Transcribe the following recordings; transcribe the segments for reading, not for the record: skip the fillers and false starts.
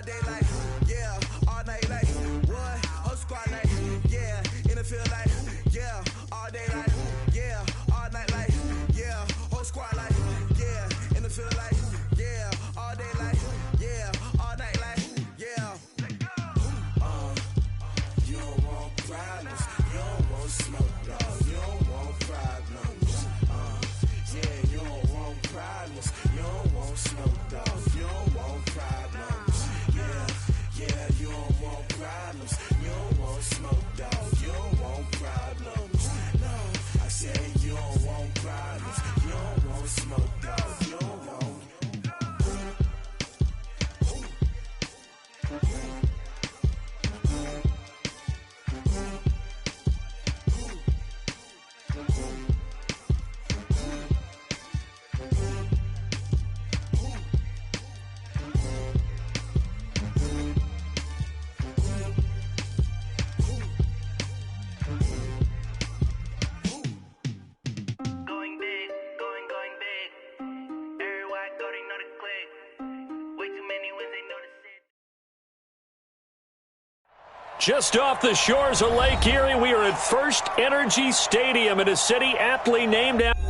day like, yeah, all night like, what? Whole squad like, yeah, in the field like, yeah, all day like, yeah, all night like, yeah, whole squad like, yeah, in the field like, yeah, all day like, yeah, all night like, yeah. You don't want problems, you don't want smoke, dog, you don't want problems. Yeah, you don't want problems, you don't want smoke, dog, you don't want problems. Yeah, you don't want problems, you don't want smoke, dog, you don't want problems. No, I said you don't want problems, you don't want smoke, dog, you don't want. Just off the shores of Lake Erie, we are at First Energy Stadium in a city aptly named after.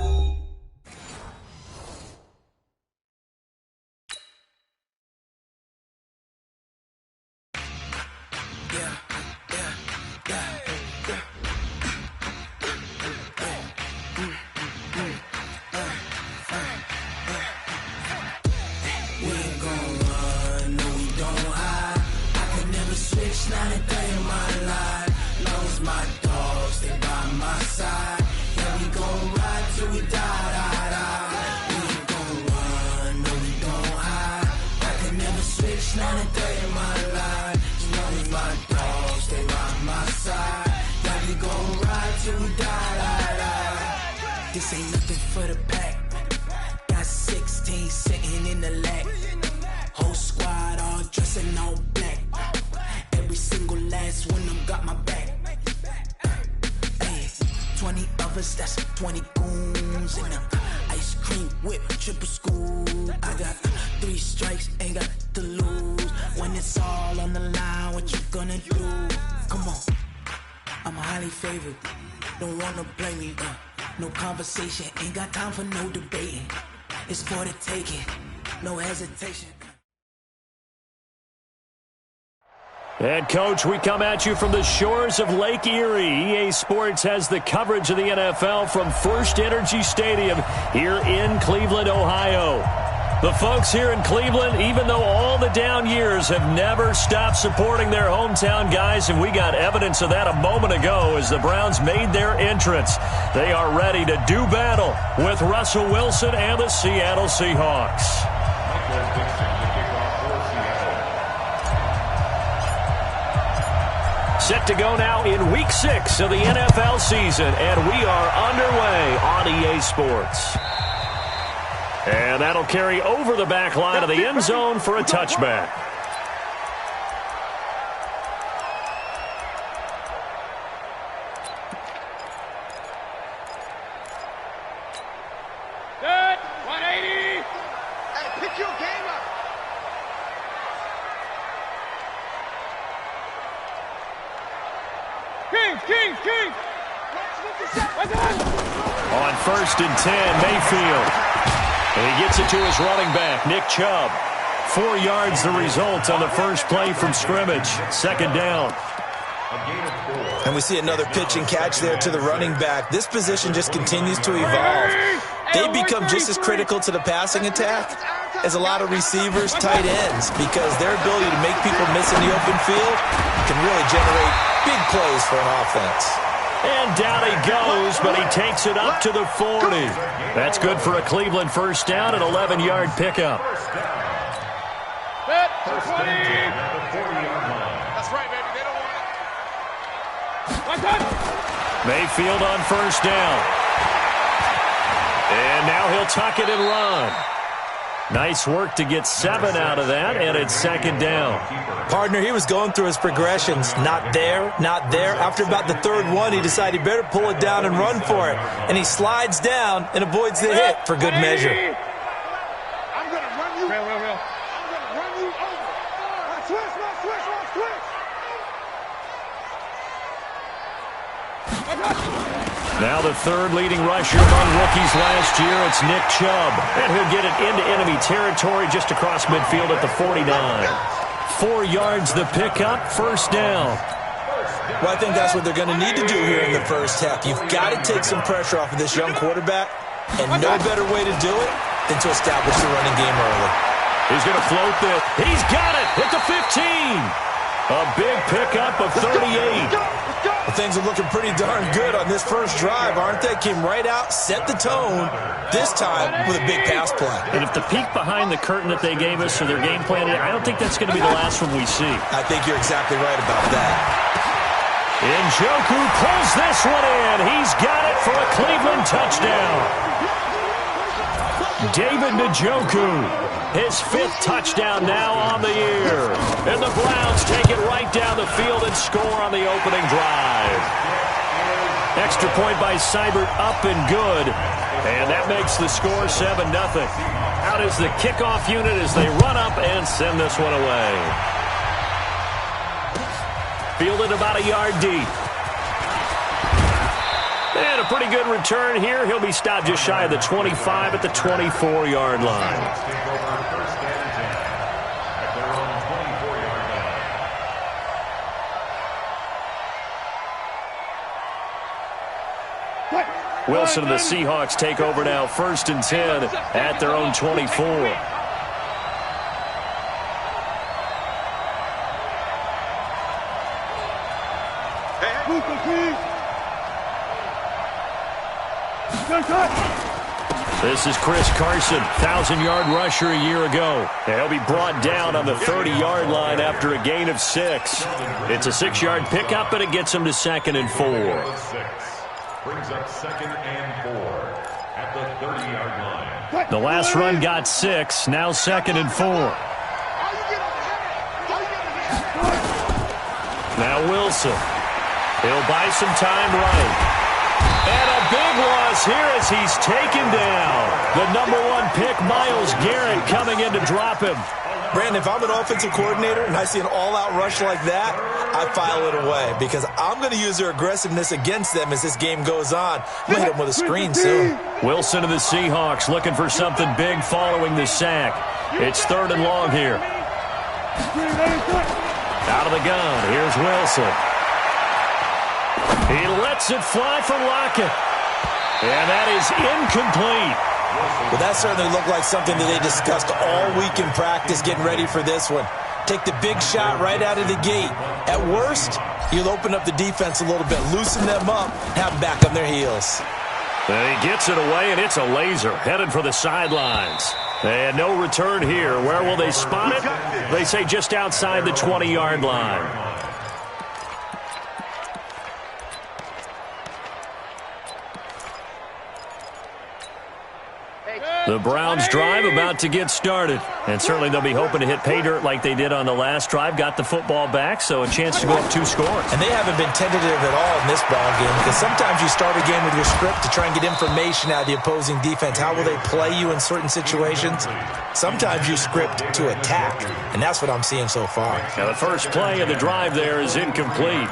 This ain't nothing for the pack. Got 16 sitting in the lap. Whole squad all dressing all black. Every single last one of them got my back. Hey, 20 of us, that's 20 goons in the ice cream whip, triple school. I got 3 strikes, ain't got to lose. When it's all on the line, what you gonna do? Come on, I'm highly favored. Don't wanna blame me, no conversation, ain't got time for no debating. It's for the taking, no hesitation. And, Coach, we come at you from the shores of Lake Erie. EA Sports has the coverage of the NFL from First Energy Stadium here in Cleveland, Ohio. The folks here in Cleveland, even though all the down years, have never stopped supporting their hometown guys, and we got evidence of that a moment ago as the Browns made their entrance. They are ready to do battle with Russell Wilson and the Seattle Seahawks. Set to go now in Week 6 of the NFL season, and we are underway on EA Sports. And that'll carry over the back line of the end zone for a touchback. Good, 180. Hey, pick your game up. King. On 1st and 10, Mayfield. And he gets it to his running back, Nick Chubb. 4 yards the result on the first play from scrimmage. 2nd down. And we see another pitch and catch there to the running back. This position just continues to evolve. They become just as critical to the passing attack as a lot of receivers, tight ends, because their ability to make people miss in the open field can really generate big plays for an offense. And down he goes, but he takes it up to the 40. That's good for a Cleveland first down, an 11-yard pickup. That's right, baby. They don't want it. Mayfield on 1st down. And now he'll tuck it and run. Nice work to get 7 out of that, and it's 2nd down. Partner, he was going through his progressions. Not there, not there. After about the 3rd one, he decided he better pull it down and run for it. And he slides down and avoids the hit for good measure. I'm going to run you. Real. I'm going to run you over. Now the third leading rusher among rookies last year, it's Nick Chubb. And he'll get it into enemy territory just across midfield at the 49. 4 yards the pickup, first down. Well, I think that's what they're going to need to do here in the first half. You've got to take some pressure off of this young quarterback, and no better way to do it than to establish the running game early. He's going to float this. He's got it at the 15. A big pickup of 38. Well, things are looking pretty darn good on this first drive, aren't they? Came right out, set the tone, this time with a big pass play. And if the peek behind the curtain that they gave us or their game plan, I don't think that's going to be the last one we see. I think you're exactly right about that. Njoku pulls this one in. He's got it for a Cleveland touchdown. David Njoku, his 5th touchdown now on the year. And the Browns take it right down the field and score on the opening drive. Extra point by Seibert, up and good. And that makes the score 7-0. Out is the kickoff unit as they run up and send this one away. Fielded about a yard deep. And a pretty good return here. He'll be stopped just shy of the 25 at the 24-yard line. Wilson and the Seahawks take over now, 1st and 10 at their own 24. This is Chris Carson, 1,000-yard rusher a year ago. He'll be brought down on the 30-yard line after a gain of 6. It's a 6-yard pickup, and it gets him to 2nd and 4. Brings up 2nd and 4 at the 30-yard line. The last run got 6, now 2nd and 4. Now Wilson. He'll buy some time right. And a big loss here as he's taken down. The #1 pick, Myles Garrett, coming in to drop him. Brandon, if I'm an offensive coordinator and I see an all-out rush like that, I file it away because I'm going to use their aggressiveness against them as this game goes on. I'm going to hit them with a screen soon. Wilson of the Seahawks looking for something big following the sack. It's 3rd and long here. Out of the gun, here's Wilson. He lets it fly for Lockett. And that is incomplete. Well, that certainly looked like something that they discussed all week in practice getting ready for this one. Take the big shot right out of the gate. At worst, you'll open up the defense a little bit, loosen them up, have them back on their heels. And he gets it away, and it's a laser headed for the sidelines. And no return here. Where will they spot it? They say just outside the 20-yard line. The Browns drive about to get started. And certainly they'll be hoping to hit pay dirt like they did on the last drive. Got the football back, so a chance to go up 2 scores. And they haven't been tentative at all in this ball game because sometimes you start a game with your script to try and get information out of the opposing defense. How will they play you in certain situations? Sometimes you script to attack, and that's what I'm seeing so far. Now the first play of the drive there is incomplete.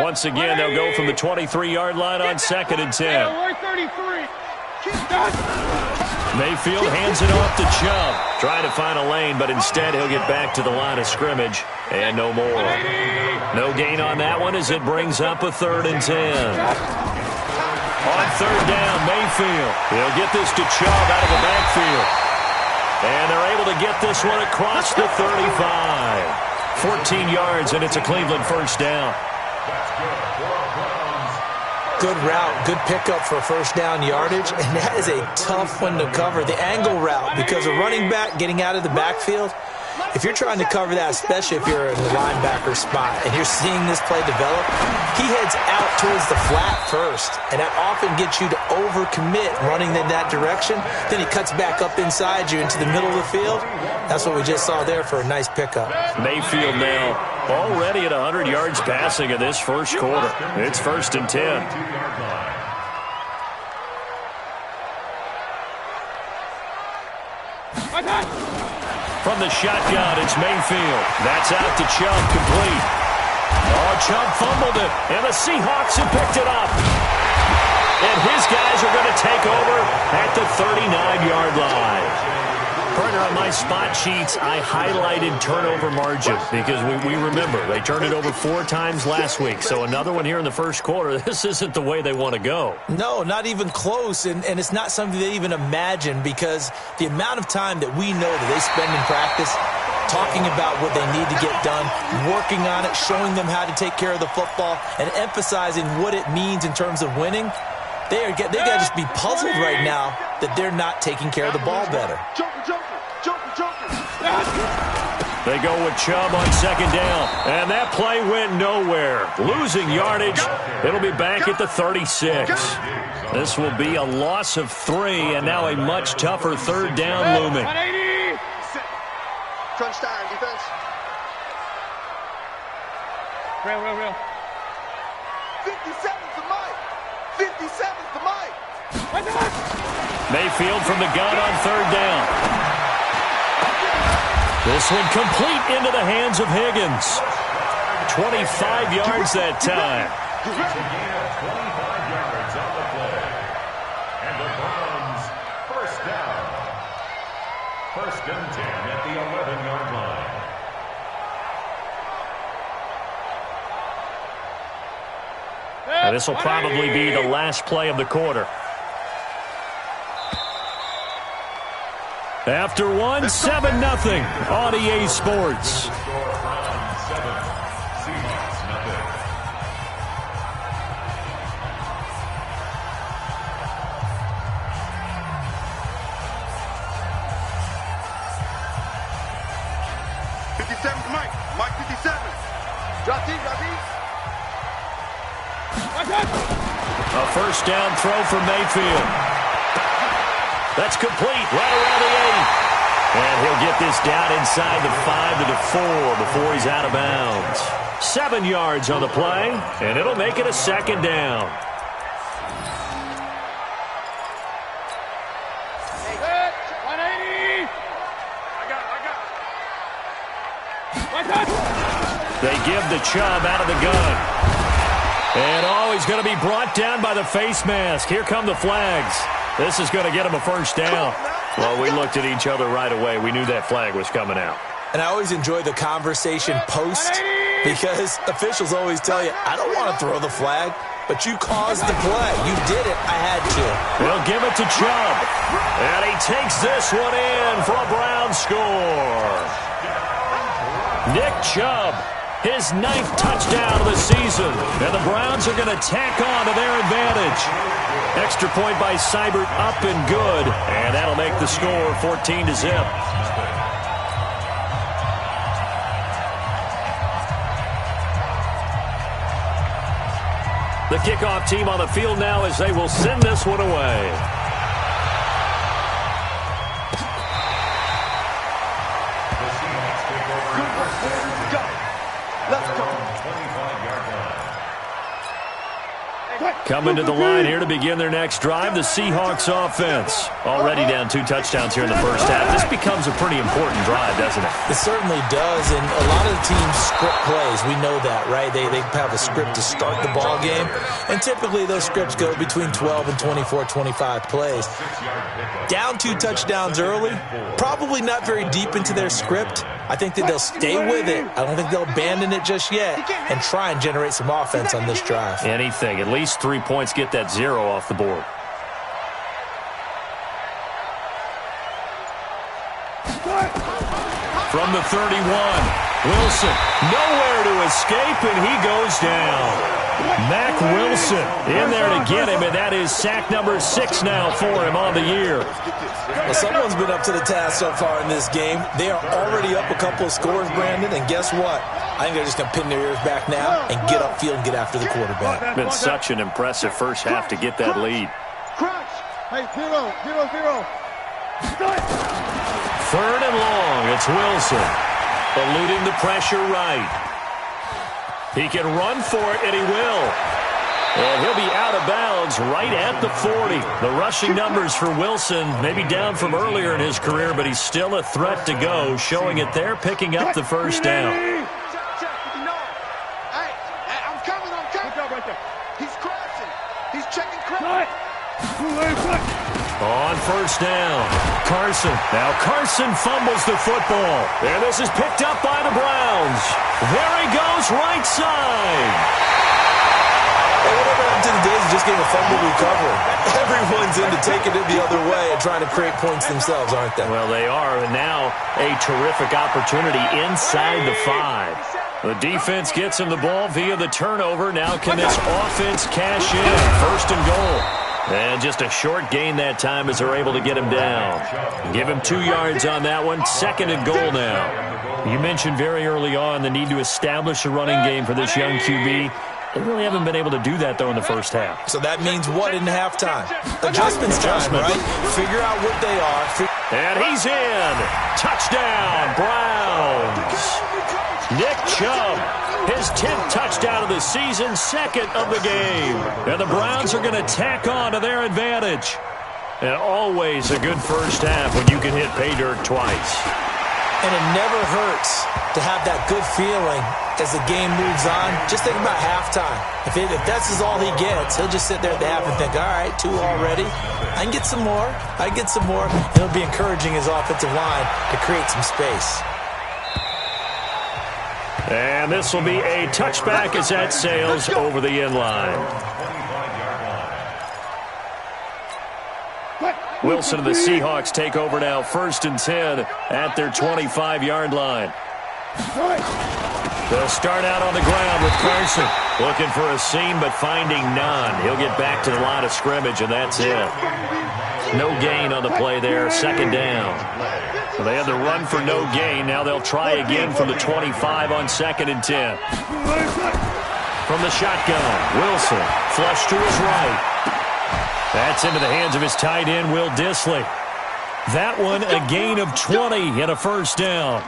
Once again, they'll go from the 23-yard line on 2nd and 10. Mayfield hands it off to Chubb. Trying to find a lane, but instead he'll get back to the line of scrimmage. And no more. No gain on that one as it brings up a 3rd and 10. On 3rd down, Mayfield. He'll get this to Chubb out of the backfield. And they're able to get this one across the 35. 14 yards, and it's a Cleveland first down. Good route, good pickup for first down yardage, and that is a tough one to cover. The angle route, because a running back getting out of the backfield, if you're trying to cover that, especially if you're in the linebacker spot and you're seeing this play develop, he heads out towards the flat first, and that often gets you to overcommit running in that direction. Then he cuts back up inside you into the middle of the field. That's what we just saw there for a nice pickup. Mayfield now already at 100 yards passing in this first quarter. It's 1st and 10. From the shotgun, it's Mayfield. That's out to Chubb, complete. Oh, Chubb fumbled it, and the Seahawks have picked it up. And his guys are going to take over at the 39-yard line. Partner, on my spot sheets, I highlighted turnover margin because we remember they turned it over 4 times last week. So another one here in the first quarter. This isn't the way they want to go. No, not even close, and it's not something they even imagine because the amount of time that we know that they spend in practice talking about what they need to get done, working on it, showing them how to take care of the football, and emphasizing what it means in terms of winning, they got to just be puzzled right now that they're not taking care of the ball better. They go with Chubb on second down, and that play went nowhere. Losing yardage. It'll be back at the 36. This will be a loss of 3, and now a much tougher third down looming. Crunch time, defense. Real. 57's the mic. 57's the mic. Mayfield from the gun on third down. This one complete into the hands of Higgins. 25 yards that time. It's a gain of 25 yards on the play. And the Browns, first down. First and 10 at the 11-yard line. And this will probably be the last play of the quarter. After one, 7-0 on EA Sports. Mike 57. Drop deep. A first down throw for Mayfield. That's complete right around the 8. And he'll get this down inside the 5 to the 4 before he's out of bounds. 7 yards on the play, and it'll make it a second down. They give the Chubb out of the gun. And, he's going to be brought down by the face mask. Here come the flags. This is going to get him a first down. Well, we looked at each other right away. We knew that flag was coming out. And I always enjoy the conversation post because officials always tell you, I don't want to throw the flag, but you caused the play. You did it. I had to. They'll give it to Chubb. And he takes this one in for a Brown score. Nick Chubb, his 9th touchdown of the season. And the Browns are going to tack on to their advantage. Extra point by Seibert, up and good. And that'll make the score 14-0. The kickoff team on the field now as they will send this one away. Coming to the line here to begin their next drive, the Seahawks offense. Already down 2 touchdowns here in the first half. This becomes a pretty important drive, doesn't it? It certainly does, and a lot of the teams script plays. We know that, right? They have a script to start the ball game, and typically those scripts go between 12 and 24, 25 plays. Down 2 touchdowns early, probably not very deep into their script. I think that they'll stay with it. I don't think they'll abandon it just yet and try and generate some offense on this drive. Anything. At least 3 points, get that 0 off the board. From the 31, Wilson, nowhere to escape, and he goes down. Mac Wilson in there to get him, and that is sack number 6 now for him on the year. Well, someone's been up to the task so far in this game. They are already up a couple of scores, Brandon, and guess what? I think they're just going to pin their ears back now and get upfield and get after the quarterback. Been such an impressive first half to get that lead. Crunch. Hey, 0. Third and long, it's Wilson. Eluding the pressure right. He can run for it, and he will. And he'll be out of bounds right at the 40. The rushing numbers for Wilson, maybe down from earlier in his career, but he's still a threat to go, showing it there, picking up the first down. Hey, I'm coming. Good job right there. He's crossing. He's checking crossing. On first down, Carson. Now Carson fumbles the football. And this is picked up by the Browns. There he goes, right side. Hey, whatever happened to the days of just getting a fumble recovery? Everyone's into taking it the other way and trying to create points themselves, aren't they? Well, they are, and now a terrific opportunity inside the 5. The defense gets him the ball via the turnover. Now can this offense cash in? First and goal. And just a short gain that time as they're able to get him down. Give him 2 yards on that one. Second and goal now. You mentioned very early on the need to establish a running game for this young QB. They really haven't been able to do that, though, in the first half. So that means what in halftime? Adjustments time, right? Figure out what they are. And he's in. Touchdown, Browns. Nick Chubb, his 10th touchdown of the season, second of the game. And the Browns are going to tack on to their advantage. And always a good first half when you can hit pay dirt twice. And it never hurts to have that good feeling as the game moves on. Just think about halftime. If that's all he gets, he'll just sit there at the half and think, all right, 2 already. I can get some more. And it'll be encouraging his offensive line to create some space. And this will be a touchback as that sails over the end line. Wilson and the Seahawks take over now, 1st and 10 at their 25-yard line. They'll start out on the ground with Carson. Looking for a seam, but finding none. He'll get back to the line of scrimmage, and that's it. No gain on the play there, second down. Well, they had the run for no gain. Now they'll try again from the 25 on 2nd and 10. From the shotgun, Wilson, flush to his right. That's into the hands of his tight end, Will Dissly. That one, a gain of 20 and a first down.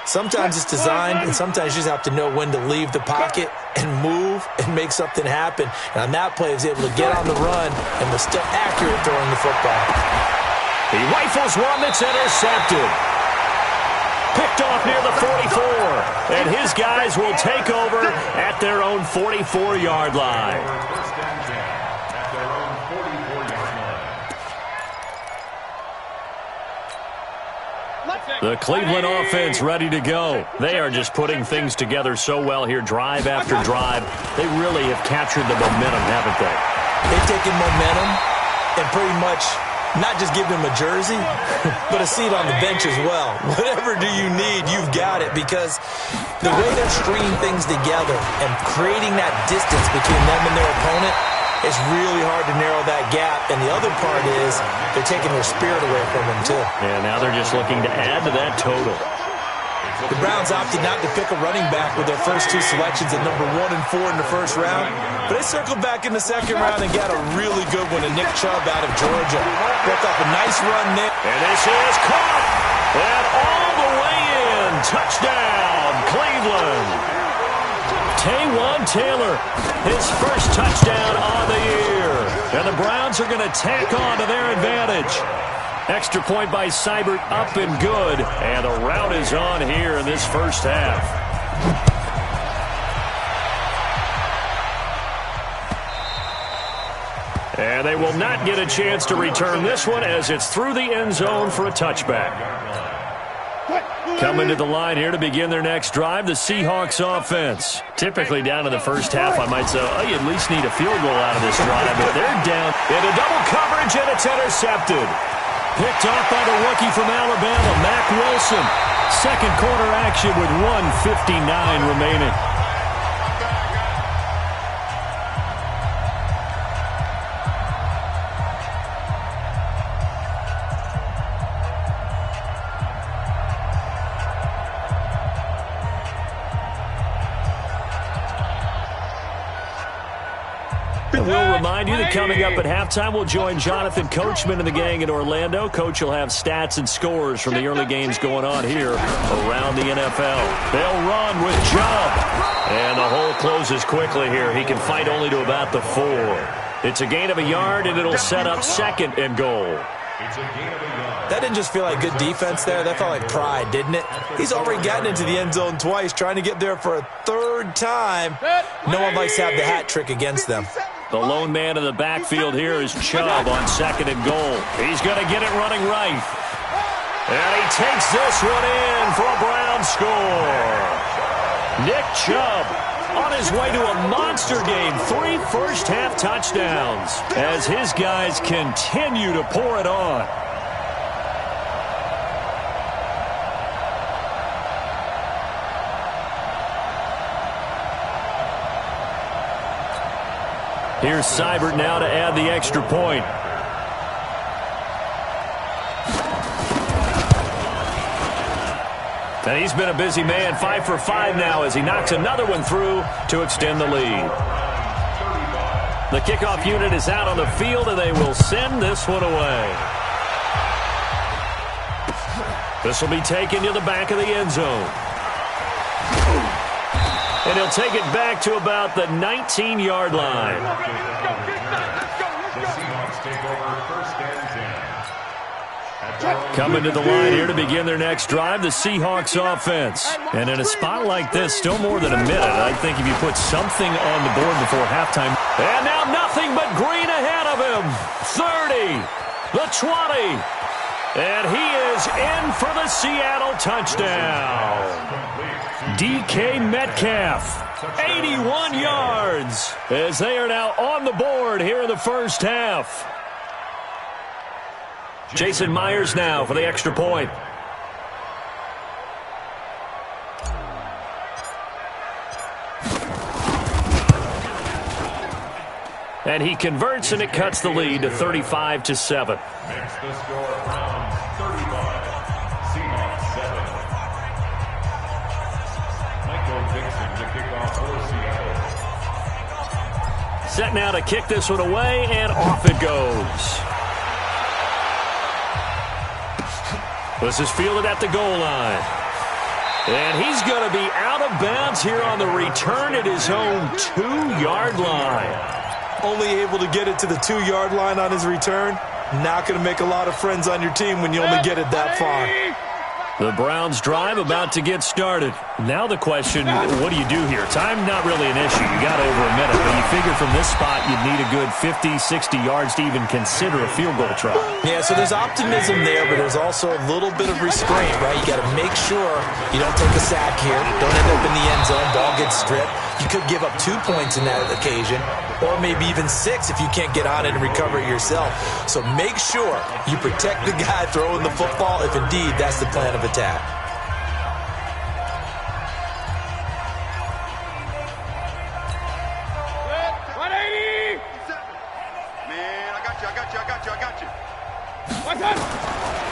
Sometimes it's designed, and sometimes you just have to know when to leave the pocket and move and make something happen. And on that play, he was able to get on the run and was still accurate throwing the football. He rifles one that's intercepted. Picked off near the 44. And his guys will take over at their own 44-yard line. The Cleveland offense ready to go. They are just putting things together so well here, drive after drive. They really have captured the momentum, haven't they? They've taken momentum and pretty much not just give him a jersey, but a seat on the bench as well. Whatever do you need, you've got it, because the way they're stringing things together and creating that distance between them and their opponent, it's really hard to narrow that gap. And the other part is they're taking their spirit away from them, too. Yeah, now they're just looking to add to that total. The Browns opted not to pick a running back with their first 2 selections at number 1 and 4 in the first round. But they circled back in the second round and got a really good one in Nick Chubb out of Georgia. Broke up a nice run there. And this is caught. And all the way in. Touchdown, Cleveland. Taywan Taylor, his first touchdown on the year. And the Browns are going to tack on to their advantage. Extra point by Seibert, up and good. And the rout is on here in this first half. And they will not get a chance to return this one as it's through the end zone for a touchback. Coming to the line here to begin their next drive, the Seahawks offense. Typically down in the first half, I might say, oh, you at least need a field goal out of this drive. But they're down into double coverage, and it's intercepted. Picked off by the rookie from Alabama, Mack Wilson. Second quarter action with 1:59 remaining. We'll remind you that coming up at halftime, we'll join Jonathan Coachman and the gang in Orlando. Coach will have stats and scores from the early games going on here around the NFL. They'll run with Chubb. And the hole closes quickly here. He can fight only to about the 4. It's a gain of a yard, and it'll set up 2nd and goal. That didn't just feel like good defense there. That felt like pride, didn't it? He's already gotten into the end zone twice, trying to get there for a 3rd time. No one likes to have the hat trick against them. The lone man in the backfield here is Chubb on 2nd and goal. He's going to get it running right. And he takes this one in for a Brown score. Nick Chubb on his way to a monster game. 3 first-half touchdowns as his guys continue to pour it on. Here's Seibert now to add the extra point. And he's been a busy man, 5 for 5 now as he knocks another one through to extend the lead. The kickoff unit is out on the field, and they will send this one away. This will be taken to the back of the end zone. And he'll take it back to about the 19-yard line. The Seahawks take over 1st and 10. Coming to the line here to begin their next drive, the Seahawks offense. And in a spot like this, still more than a minute, I think if you put something on the board before halftime. And now nothing but green ahead of him. 30, the 20. And he is in for the Seattle touchdown. DK Metcalf, 81 yards, as they are now on the board here in the first half. Jason Myers now for the extra point. And he converts, and it cuts the lead to 35-7. Makes the score Browns 35, Seahawks 7. Michael Dixon to kick off for Seattle. Set now to kick this one away, and off it goes. This is fielded at the goal line. And he's going to be out of bounds here on the return at his own 2-yard line. Only able to get it to the 2-yard line on his return. Not going to make a lot of friends on your team when you only get it that far. The Browns drive about to get started. Now the question, what do you do here? Time not really an issue. You got over a minute, but you figure from this spot you'd need a good 50, 60 yards to even consider a field goal try. Yeah, so there's optimism there, but there's also a little bit of restraint, right? You got to make sure you don't take a sack here. Don't end up in the end zone. Ball gets stripped. You could give up 2 points in that occasion, or maybe even 6 if you can't get on it and recover it yourself. So make sure you protect the guy throwing the football if indeed that's the plan of attack.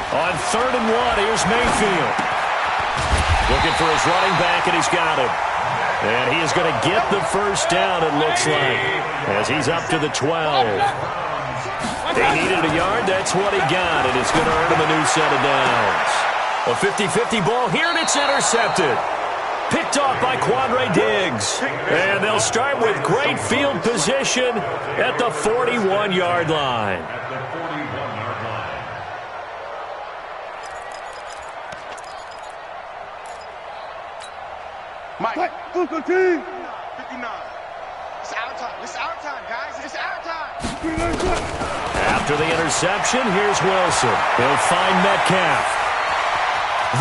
On 3rd and 1, here's Mayfield. Looking for his running back, and he's got him. And he is going to get the first down, it looks like, as he's up to the 12. They needed a yard. That's what he got, and it's going to earn him a new set of downs. A 50-50 ball here, and it's intercepted. Picked off by Quandre Diggs. And they'll start with great field position at the 41-yard line. Mike, Uncle T. 59. It's our time. It's our time, guys. It's our time. After the interception, here's Wilson. He'll find Metcalf.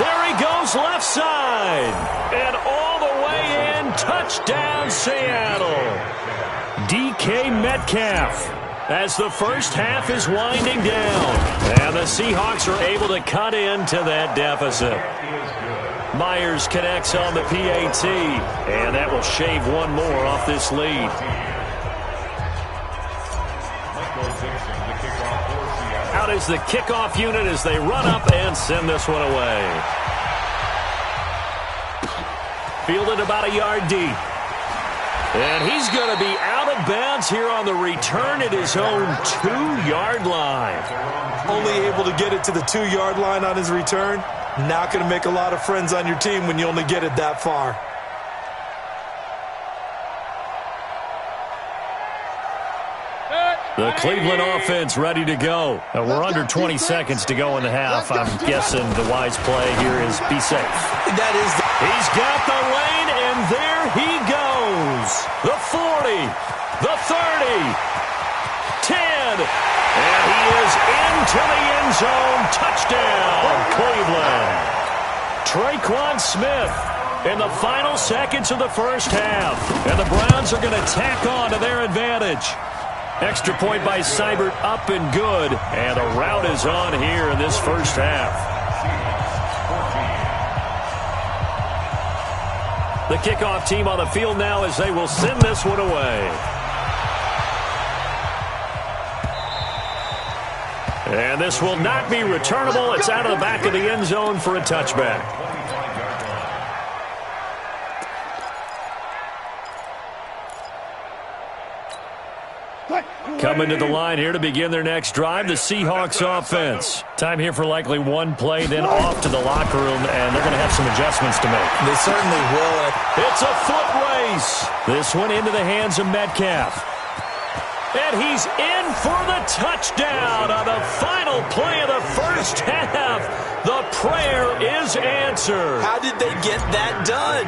There he goes left side. And all the way in, touchdown Seattle. DK Metcalf as the first half is winding down. And the Seahawks are able to cut into that deficit. Myers connects on the PAT, and that will shave one more off this lead. Out is the kickoff unit as they run up and send this one away. Fielded about a yard deep. And he's going to be out of bounds here on the return at his own 2-yard line. Only able to get it to the 2-yard line on his return. Not going to make a lot of friends on your team when you only get it that far. The Cleveland offense ready to go. We're under 20 seconds to go in the half. I'm guessing the wise play here is be safe. That is He's got the lane, and there he goes. The 40, the 30, 10, and he is into the end zone. Touchdown, Cleveland. Traquan Smith in the final seconds of the first half. And the Browns are going to tack on to their advantage. Extra point by Seibert, up and good. And a rout is on here in this first half. The kickoff team on the field now as they will send this one away. And this will not be returnable. It's out of the back of the end zone for a touchback. Coming to the line here to begin their next drive, the Seahawks offense. Time here for likely one play, then off to the locker room, and they're going to have some adjustments to make. They certainly will. It's a foot race. This one into the hands of Metcalf. And he's in for the touchdown on the final play of the first half. The prayer is answered. How did they get that done?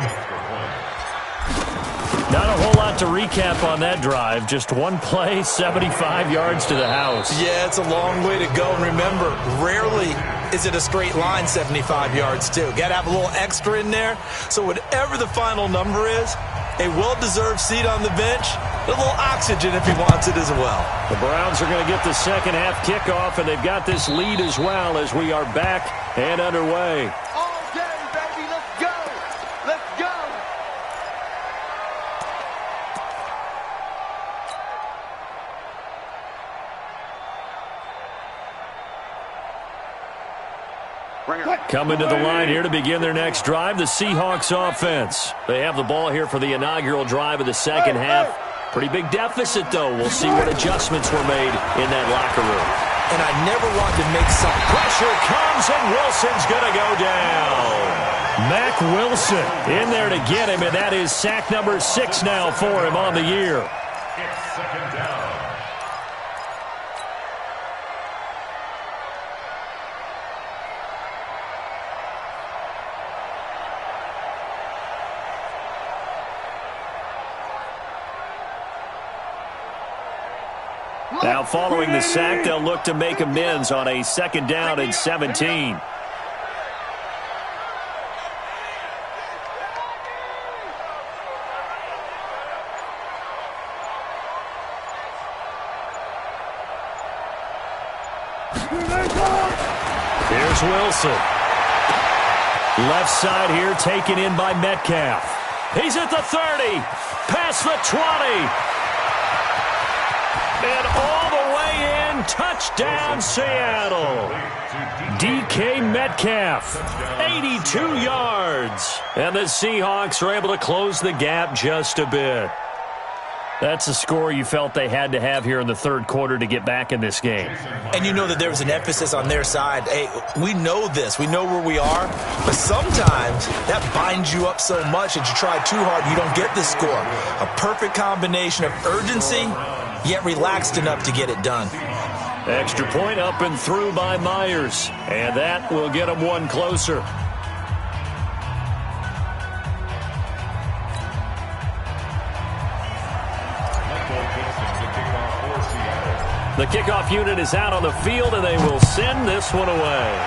Not a whole lot to recap on that drive. Just one play, 75 yards to the house. Yeah, it's a long way to go. And remember, rarely is it a straight line 75 yards, too. Got to have a little extra in there. So whatever the final number is, a well-deserved seat on the bench, a little oxygen if he wants it as well. The Browns are going to get the second half kickoff, and they've got this lead as well as we are back and underway. All day, baby. Let's go. Let's go. Coming to the line here to begin their next drive, the Seahawks offense. They have the ball here for the inaugural drive of the second half. Pretty big deficit, though. We'll see what adjustments were made in that locker room. And I never want to make some Pressure comes, and Wilson's going to go down. Mac Wilson in there to get him, and that is sack number 6 now for him on the year. It's second down. Now following the sack, they'll look to make amends on a second down and 17. Here's Wilson. Left side here taken in by Metcalf. He's at the 30, past the 20. And all the way in, touchdown Seattle. DK Metcalf, 82 yards. And the Seahawks are able to close the gap just a bit. That's a score you felt they had to have here in the third quarter to get back in this game. And you know that there was an emphasis on their side. Hey, we know this. We know where we are. But sometimes that binds you up so much that you try too hard and you don't get the score. A perfect combination of urgency, yet relaxed enough to get it done. Extra point up and through by Myers. And that will get them one closer. The kickoff unit is out on the field, and they will send this one away.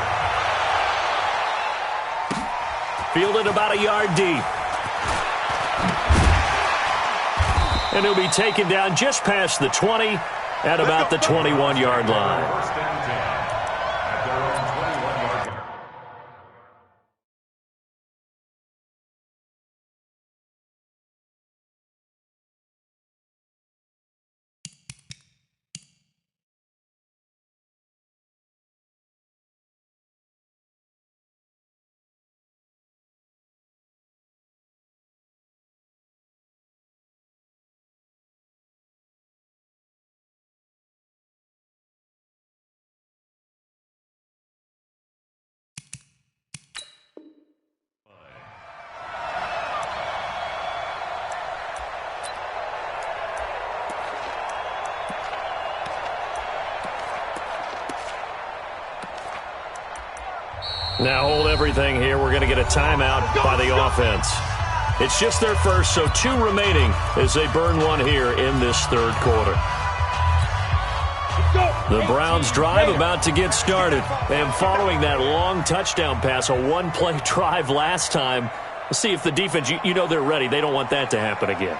Fielded about a yard deep. And he'll be taken down just past the 20 at about the 21-yard line. Now hold everything here. We're going to get a timeout by the offense. It's just their first, so 2 remaining as they burn one here in this third quarter. The Browns drive about to get started. And following that long touchdown pass, a one-play drive last time, we'll see if the defense, you know they're ready. They don't want that to happen again.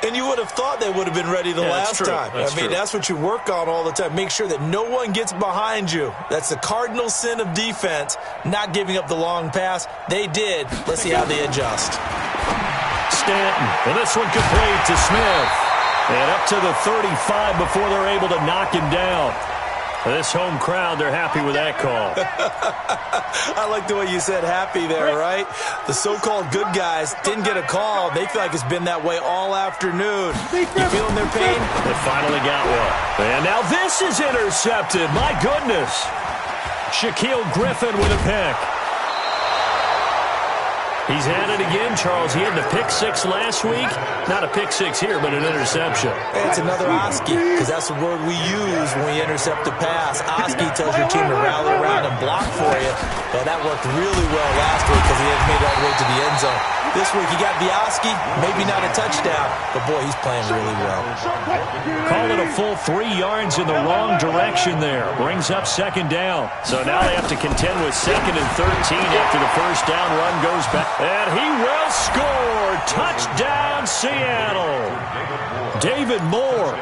And you would have thought they would have been ready the last time. That's what you work on all the time. Make sure that no one gets behind you. That's the cardinal sin of defense, not giving up the long pass. They did. Let's see how they adjust. Stanton, and this one complete to Smith. And up to the 35 before they're able to knock him down. This home crowd, they're happy with that call. I like the way you said happy there, right? The so-called good guys didn't get a call. They feel like it's been that way all afternoon. You feeling their pain? They finally got one. And now this is intercepted. My goodness. Shaquille Griffin with a pick. He's had it again, Charles. He had the pick 6 last week. Not a pick 6 here, but an interception. It's another Oski, because that's the word we use when we intercept a pass. Oski tells your team to rally around and block for you. Well, that worked really well last week because he had made it all the way to the end zone. This week, he got the Oski, maybe not a touchdown, but boy, he's playing really well. Call it a full 3 yards in the wrong direction there. Brings up second down. So now they have to contend with 2nd and 13 after the first down run goes back. And he will score. Touchdown, Seattle. David Moore,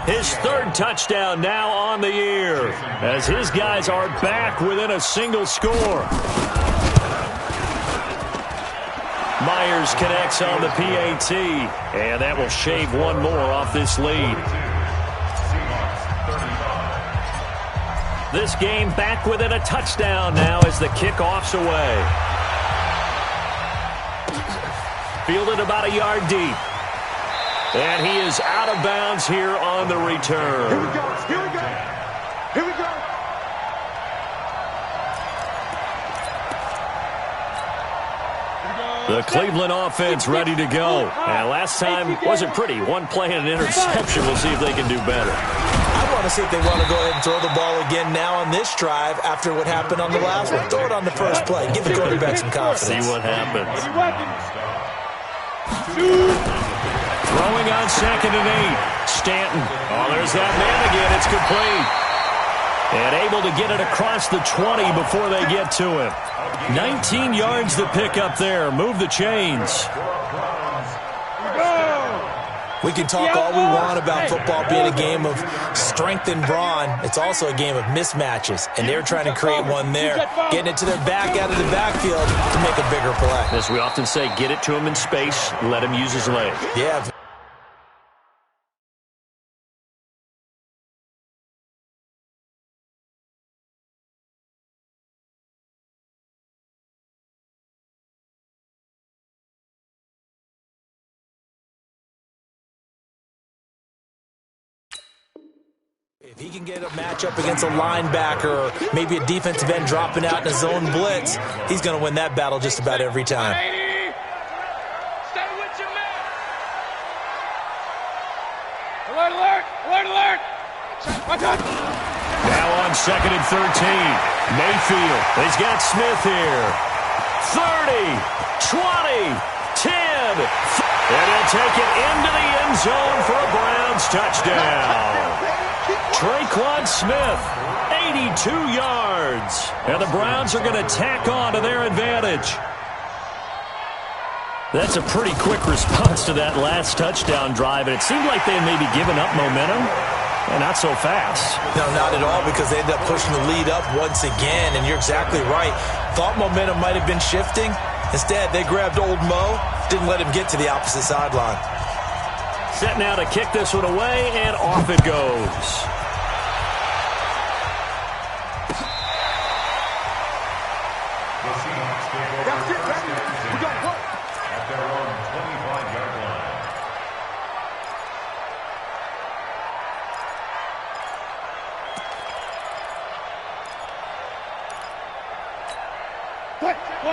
his 3rd touchdown now on the year, as his guys are back within a single score. Myers connects on the PAT, and that will shave one more off this lead. This game back within a touchdown now as the kickoff's away. Fielded about a yard deep. And he is out of bounds here on the return. Here we go. Here we go. Here we go. The Cleveland offense ready to go. And last time wasn't pretty. One play and an interception. We'll see if they can do better. I want to see if they want to go ahead and throw the ball again now on this drive after what happened on the last one. Throw it on the first play. Give the quarterback some confidence. See what happens. Throwing on 2nd and 8. Stanton. Oh, there's that man again. It's complete. And able to get it across the 20 before they get to him. 19 yards to pick up there. Move the chains. We can talk all we want about football being a game of strength and brawn. It's also a game of mismatches, and they're trying to create one there, getting it to their back out of the backfield to make a bigger play. As we often say, get it to him in space, let him use his legs. Yeah. If he can get a matchup against a linebacker or maybe a defensive end dropping out in a zone blitz, he's going to win that battle just about every time. Stay with your man. Alert, alert, alert, alert. Now on 2nd and 13. Mayfield. He's got Smith here. 30, 20, 10. And he'll take it into the end zone for a Browns touchdown. Traquan Smith, 82 yards. And the Browns are going to tack on to their advantage. That's a pretty quick response to that last touchdown drive. And it seemed like they had maybe given up momentum. And not so fast. No, not at all, because they ended up pushing the lead up once again. And you're exactly right. Thought momentum might have been shifting. Instead, they grabbed old Mo, didn't let him get to the opposite sideline. Set now to kick this one away, and off it goes. That's it, baby. We got to work. At their own 25-yard line.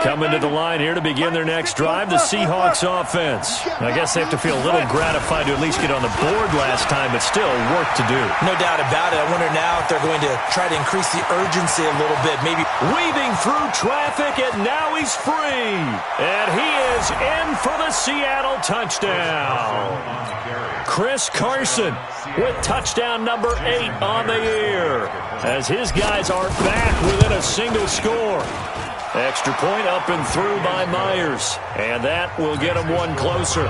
Coming to the line here to begin their next drive, the Seahawks offense. I guess they have to feel a little gratified to at least get on the board last time, but still work to do. No doubt about it. I wonder now if they're going to try to increase the urgency a little bit. Maybe weaving through traffic, and now he's free. And he is in for the Seattle touchdown. Chris Carson with touchdown number 8 on the year, as his guys are back within a single score. Extra point up and through by Myers, and that will get him one closer.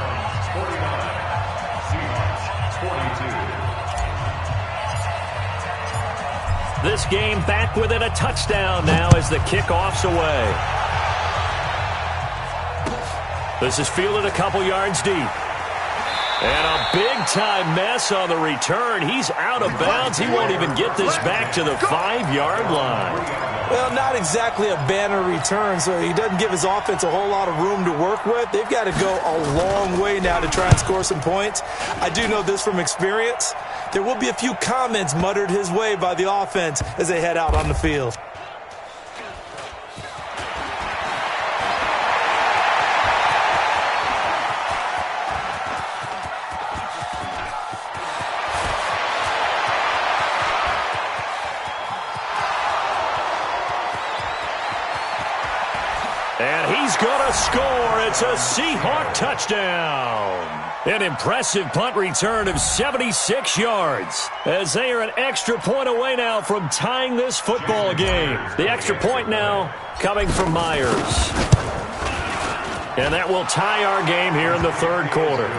This game back within a touchdown now as the kickoff's away. This is fielded a couple yards deep. And a big-time mess on the return. He's out of bounds. He won't even get this back to the 5-yard line. Well, not exactly a banner return, so he doesn't give his offense a whole lot of room to work with. They've got to go a long way now to try and score some points. I do know this from experience. There will be a few comments muttered his way by the offense as they head out on the field. And he's going to score. It's a Seahawk touchdown. An impressive punt return of 76 yards, as they are an extra point away now from tying this football game. The extra point now coming from Myers. And that will tie our game here in the third quarter.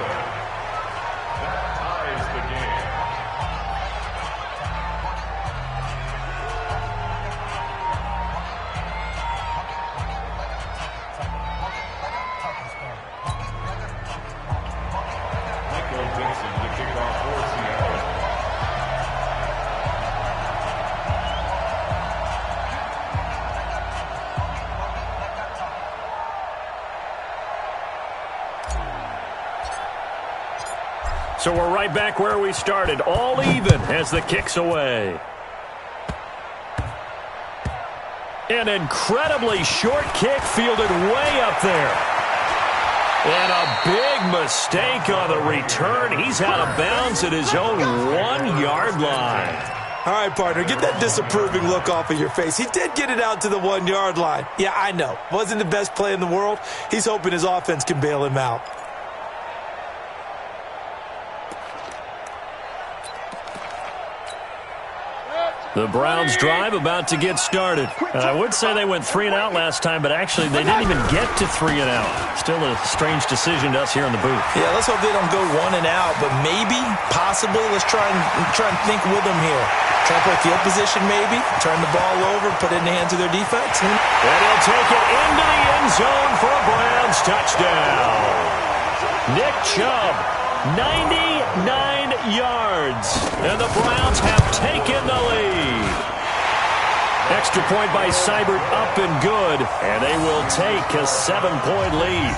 So we're right back where we started, all even as the kick's away. An incredibly short kick fielded way up there. And a big mistake on the return. He's out of bounds at his own 1-yard line. All right, partner, get that disapproving look off of your face. He did get it out to the 1-yard line. Yeah, I know. Wasn't the best play in the world. He's hoping his offense can bail him out. The Browns drive about to get started. I would say they went 3 and out last time, but actually they didn't even get to 3 and out. Still a strange decision to us here in the booth. Yeah, let's hope they don't go 1 and out, but maybe, possibly, let's try and think with them here. Try to play field position maybe, turn the ball over, put it in the hands of their defense. And he'll take it into the end zone for a Browns touchdown. Nick Chubb, 99 yards, and the Browns have taken the lead. Extra point by Seibert up and good, and they will take a 7-point lead.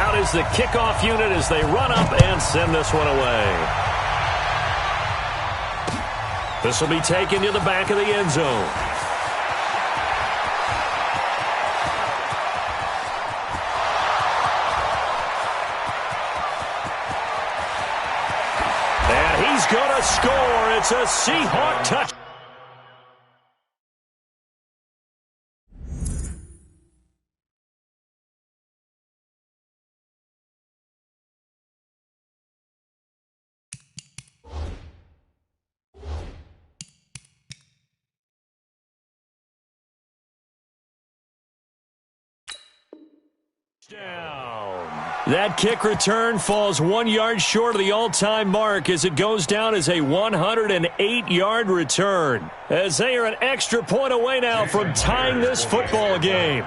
Out is the kickoff unit as they run up and send this one away. This will be taken to the back of the end zone. He's going to score. It's a Seahawk touch. That kick return falls 1 yard short of the all-time mark as it goes down as a 108-yard return, as they are an extra point away now from tying this football game.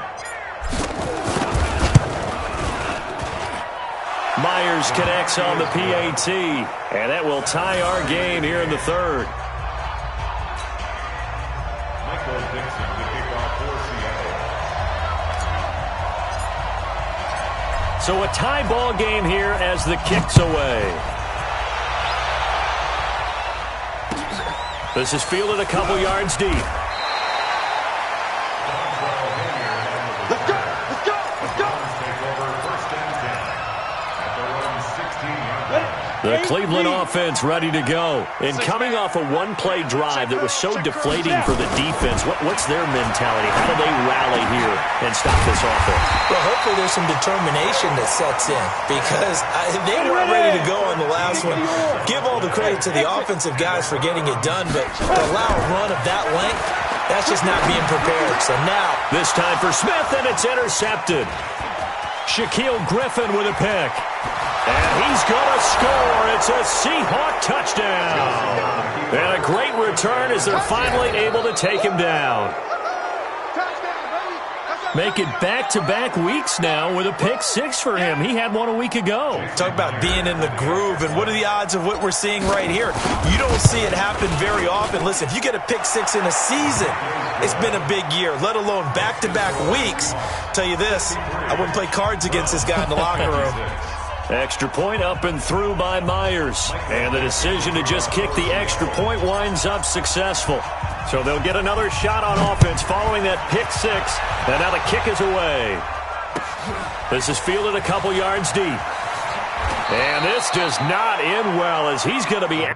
Myers connects on the PAT, and that will tie our game here in the third. So a tie ball game here as the kick's away. This is fielded a couple yards deep. Let's go! Let's go! Let's go! Take over first and 10 at their own 16-yard line. The Cleveland offense ready to go. And coming off a one-play drive that was so deflating for the defense, what's their mentality? How do they rally here and stop this offense? Well, hopefully there's some determination that sets in because they weren't ready to go on the last one. Give all the credit to the offensive guys for getting it done, but to allow a run of that length, that's just not being prepared. So now, this time for Smith, and it's intercepted. Shaquille Griffin with a pick. And he's going to score. It's a Seahawk touchdown. And a great return as they're finally able to take him down. Make it back-to-back weeks now with a pick six for him. He had one a week ago. Talk about being in the groove, and what are the odds of what we're seeing right here? You don't see it happen very often. Listen, if you get a pick six in a season, it's been a big year, let alone back-to-back weeks. Tell you this, I wouldn't play cards against this guy in the locker room. Extra point up and through by Myers. And the decision to just kick the extra point winds up successful. So they'll get another shot on offense following that pick six. And now the kick is away. This is fielded a couple yards deep. And this does not end well as he's going to be